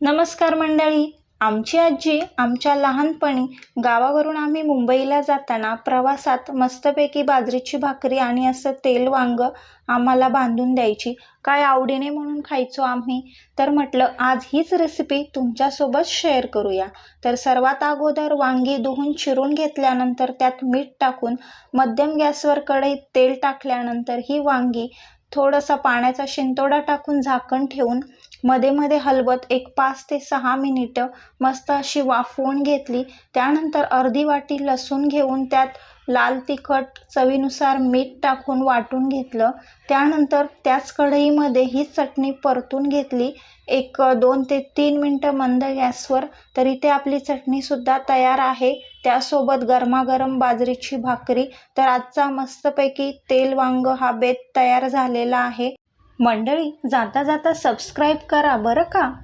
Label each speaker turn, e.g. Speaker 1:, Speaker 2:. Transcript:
Speaker 1: नमस्कार मंडळी. आमची आजी आमच्या लहानपणी गावावरून आम्ही मुंबईला जाताना प्रवासात मस्तपैकी बाजरीची भाकरी आणि असं तेल वांग आम्हाला बांधून द्यायची. काय आवडीने म्हणून खायचो आम्ही. तर म्हटलं आज हीच रेसिपी तुमच्यासोबत शेअर करूया. तर सर्वात अगोदर वांगी धुवून चिरून घेतल्यानंतर त्यात मीठ टाकून मध्यम गॅसवर कढईत तेल टाकल्यानंतर ही वांगी थोडासा पाण्याचा शिंतोडा टाकून झाकण ठेवून मध्ये मध्ये हलवत एक 5 ते 6 मिनिटं मस्त अशी वाफवून घेतली. त्यानंतर अर्धी वाटी लसूण घेऊन त्यात लाल तिखट चवीनुसार मीठ टाकून वाटून घेतलं. त्यानंतर त्याच कढईमध्ये ही चटणी परतून घेतली एक 2 ते 3 मिनटं मंद गॅसवर. तर इथे आपली चटणीसुद्धा तयार आहे. त्यासोबत गरमागरम बाजरीची भाकरी. तर आजचा मस्तपैकी तेल वांग हा बेत तयार झालेला आहे. मंडळी, जाता जाता सबस्क्राईब करा बरं का.